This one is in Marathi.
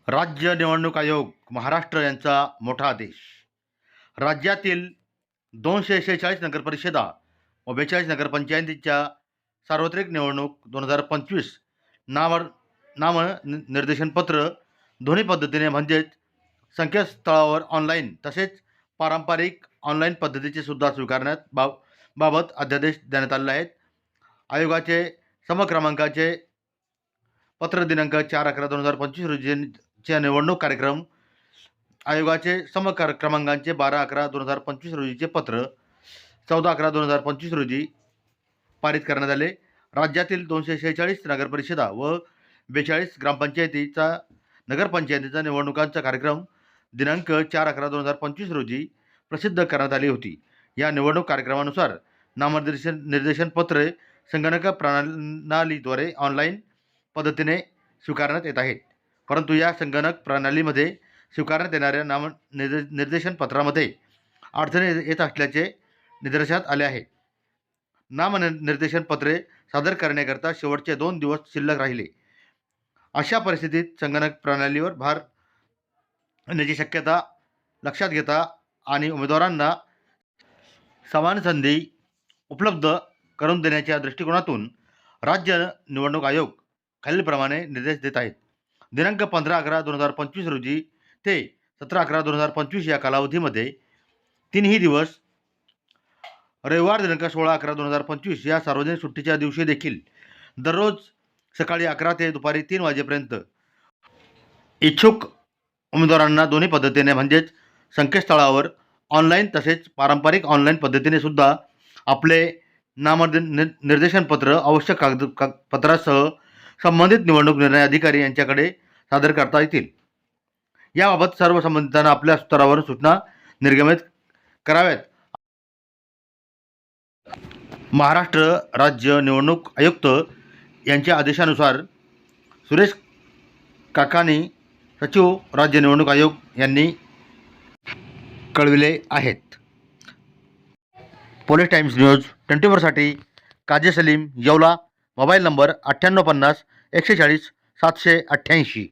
राज्य निवडणूक आयोग महाराष्ट्र यांचा मोठा आदेश. राज्यातील 246 नगरपरिषदा व 42 नगरपंचायतींच्या सार्वत्रिक निवडणूक 2025 नामनिर्देशनपत्र दोन्ही पद्धतीने म्हणजेच संकेतस्थळावर ऑनलाईन तसेच पारंपरिक ऑनलाईन पद्धतीचे सुद्धा स्वीकारण्यात बाबत अध्यादेश देण्यात आलेले आहेत. आयोगाचे समक्रमांकाचे पत्र दिनांक 4/11/2025 रोजीचे निवडणूक कार्यक्रम आयोगाचे समक्रमांकांचे 12/11/2025 रोजीचे पत्र 14/11/2025 रोजी पारित करण्यात आले. राज्यातील 246 नगरपरिषदा व 42 नगरपंचायतीचा निवडणुकांचा कार्यक्रम दिनांक 4/11/2025 रोजी प्रसिद्ध करण्यात आली होती. या निवडणूक कार्यक्रमानुसार नामनिर्देशन पत्रे संगणक प्रणालीद्वारे ऑनलाईन पद्धतीने स्वीकारण्यात येत आहेत. परंतु या संगणक प्रणालीमध्ये स्वीकारण्यात येणाऱ्या नामनिर्देशन पत्रामध्ये अडचणी येत असल्याचे निदर्शनास आले आहे. नामनिर्देशन पत्रे सादर करण्याकरता शेवटचे 2 दिवस शिल्लक राहिले. अशा परिस्थितीत संगणक प्रणालीवर भार येण्याची शक्यता लक्षात घेता आणि उमेदवारांना समान संधी उपलब्ध करून देण्याच्या दृष्टिकोनातून राज्य निवडणूक आयोग खालीलप्रमाणे निर्देश देत आहेत. दिनांक 15/11/2025 रोजी ते 17/11/2025 या कालावधीमध्ये 3ही दिवस रविवार दिनांक 16/11/2025 या सार्वजनिक सुट्टीच्या दिवशी देखील दररोज सकाळी 11 ते दुपारी 3 वाजेपर्यंत इच्छुक उमेदवारांना दोन्ही पद्धतीने म्हणजेच संकेतस्थळावर ऑनलाईन तसेच पारंपरिक ऑनलाईन पद्धतीने सुद्धा आपले नामनिर्देशनपत्र आवश्यक कागदपत्रासह संबंधित निवडणूक निर्णय अधिकारी यांच्याकडे सादर करता येतील. याबाबत सर्व संबंधितांना आपल्या स्तरावर सूचना निर्गमित कराव्यात. महाराष्ट्र राज्य निवडणूक आयुक्त यांच्या आदेशानुसार सुरेश काकानी सचिव राज्य निवडणूक आयोग यांनी कळविले आहेत. पोलीस टाइम्स न्यूज 24साठी काजी सलीम येवला. Mobile number 9850 140 788.